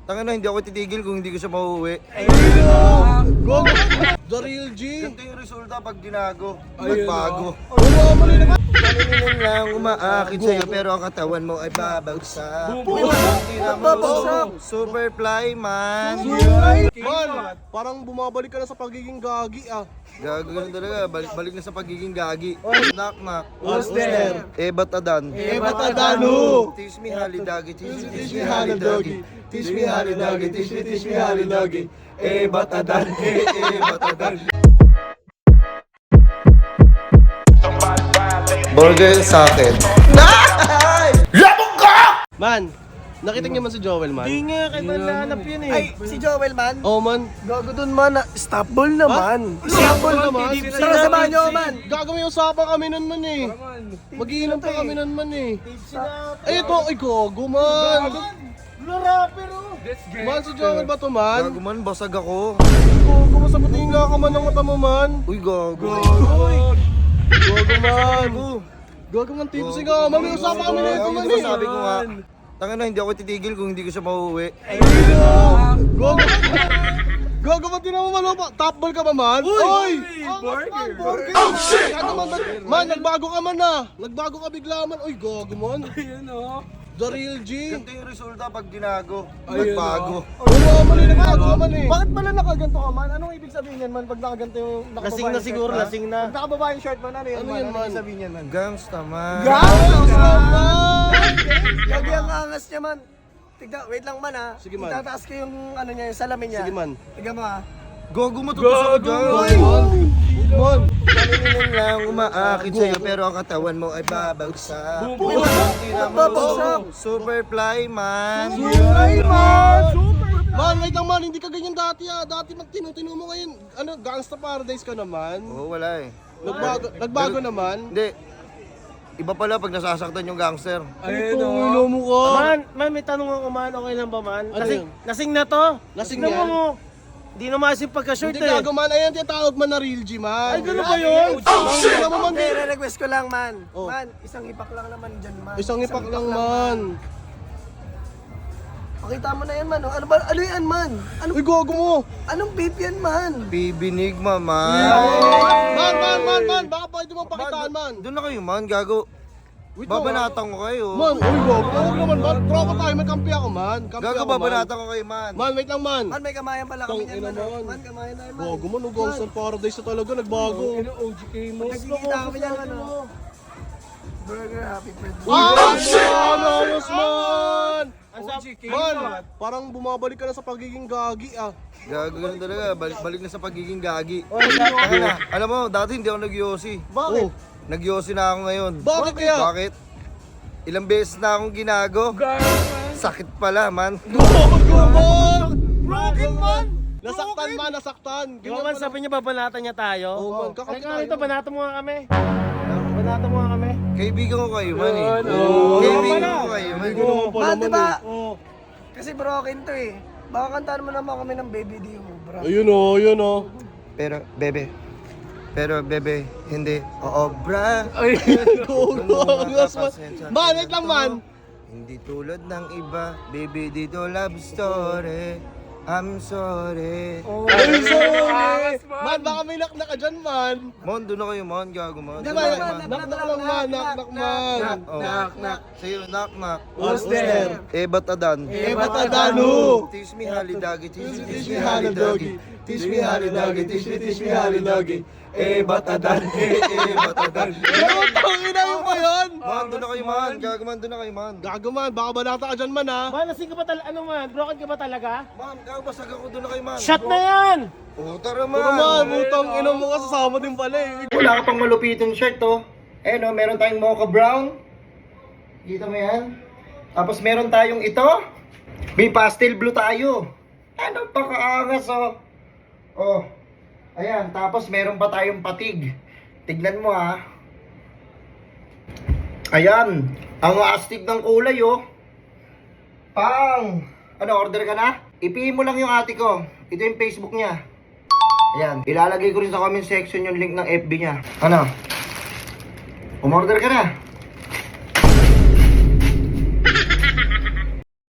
Tangina, hindi ako titigil kung hindi ko siya mauuwi. Go! The real G! Ganito yung resulta pag ginago. Ayun, Nagbago. Wala mo rin naman! Kaninin lang umaakit sa'yo pero ang katawan mo ay babagsak. Hindi na Babagsak. Super fly man. Man, parang bumabalik ka na sa pagiging gagi ah. Gago ganun talaga. Balik na sa pagiging gagi. Knock knock. Who's there? Ba't adan? Ba't adano? Teach me halidagi. Teach me halidagi. Teach me halidagi. Teach me halidagi. Ba't adan? ba't adan? Burger sa akin. Man, nakita niyo man si Joel man? Hindi nga, kay man nahanap yun eh. Ay, si Joel man. Oh man, Gago dun man. Stop ball naman. stop ball naman. Tara, samahan nyo man. Gagawin yung usapan kami nun man eh. Magiinom pa kami nun man eh. Ay ito, ay gogo man. Rapper oh. Man, si Joel ba to man? Gago man, basag ako. Gogo, masabutin nga ka man ng mata mo man. Uy, gago. Gogo man. Gogo man, tipsy nga man. May usapan kami na ito man eh. Sabi ko nga, tangina, hindi ako titigil kung hindi ko siya mauuwi. Gogo. Gogo ba tinamo man pa? Top ball ka ba man? Uy! Burger! Oh shit! Man, nagbago ka man na. Nagbago ka bigla man. Uy, gogo man. Ayun oh. The real G. Ganito yung resulta pag ginago. Nagbago. Wala man eh, nagbago ka man eh. Bakit pala nakaganto ka man? Anong ibig sabihin yan man pag nakaganto yung nakababae Lasing na yung siguro, shirt, man? lasing na. Pag nakababae yung shirt man, ano yan Ano man? yan, Ano man? ibig sabihin yan man? Gangsta man. Gagi ang angas niya man. Tignan, wait lang man ha. Sige, man. Itataas ko yung ano niya, yung salamin niya. Sige man. Tignan mo ha. Gogo matutusok dyan. Man. Kaninin lang umaakit sa'yo pero ang katawan mo ay babagsak. Hindi na Babagsak. Super fly man. Ay man! Man, wait lang man, hindi ka ganyan dati ah. Dati tinutino mo ngayon. Ano, Gangsta Paradise ka naman. Oo, wala eh. Nagbago naman. Hindi. Iba pala pag nasasaktan yung gangster. Ayun oh. Mo ka. Man, may tanong ako man, okay lang ba man? Ano Lasing, yun? lasing na to. Lasing Tignan yan? mo. Di na masin pagka-short Hindi eh. gago man, ayan tinatawag man na real G man. Ay, gano'n ba yun? Tingnan mo man Hindi, din. re-request ko lang man. Oh. Man, isang ipak lang naman dyan man. Isang ipak lang man. Pakita mo na yan man. Oh. Ano ba? Ano yan man? Uy, gogo mo. Anong vape yan man? Bibinig man. Man, baka pwede mo pakitaan man. Doon na kayo man, gago. Wait lang, Babanatan ko kayo. Man, uy, gogo. Huwag naman man. Tropa tayo, may kampi ako man. Kampi Gago, ako man. babanatan ko kayo man. Man, wait lang man. Man, may kamayan pala kami Tang yan ina man. naman. Man, kamayan tayo man. Gogo mo, no, Gangsta Paradise na talaga, nagbago. OGK mo. Nagkikita kami yan ano. Burger, happy birthday. Ah, shit! Anonymous man! OGK Man, parang bumabalik ka na sa pagiging gagi ah. Gago ganun talaga. Balik na sa pagiging gagi. Tangina, alam mo, dati hindi ako nag-yosi. Bakit? Nag-yosi na ako ngayon. Bakit kaya? Bakit? Ilang beses na akong ginago. Sakit pala man. Gogo man! Broken man! Nasaktan man, nasaktan. Yung man, sabi niya babanatan niya tayo. Oo man, Ay, kakapit nga tayo. ito, banatan mo nga kami. Banatan mo nga kami. Kaibigan ko kayo man eh. Oo. Kaibigan ko kayo man. Man, diba? Oo. Kasi broken to eh. Baka kantaan mo naman kami ng baby di mo, bro. Ayun oh, ayun oh. Pero, bebe, hindi. Oo, bra. Ay, gogo. Angas man. Man, wait lang man. Hindi tulad ng iba, baby, dito love story. I'm sorry. Ay, sorry. Man, baka may naknak ka dyan man. Mon, doon na kayo, mon. Gago, mon. Di Doon ba, na kayo, man, man. Knock lang man, knock man. Oh. Sa'yo, knock. Who's there? Ba't adan? Ba't adano? Teach me halidagi. Teach me halidagi. Teach me halidagi. Teach me halidagi. Ba't adan? Ba't adan? Putang ina mo ba yun? Man, doon na kayo, man. Gago, man. Doon na kayo, man. Gago man, baka balata ka dyan man ha. Man, lasing ka ba talaga? Ano man? Broken ka ba talaga? Man, gago, basag ako. Doon na kayo, man. Shot na yan! Oh, tara, man. Pero man, putang ina mo ka sasama din pala eh. Wala ka pang malupitong shirt, oh. Eh, no, meron tayong mocha brown. Kita mo yan? Tapos meron tayong ito. May pastel blue tayo. Ano pa kaangas, oh. Oh. Ayan, tapos meron pa tayong patig. Tignan mo, ha. Ayan. Ang astig ng kulay, oh. Pang. Ano, order ka na? Ipiin mo lang yung ate ko. Ito yung Facebook niya. Ayan. Ilalagay ko rin sa comment section yung link ng FB niya. Ano? Umorder ka na?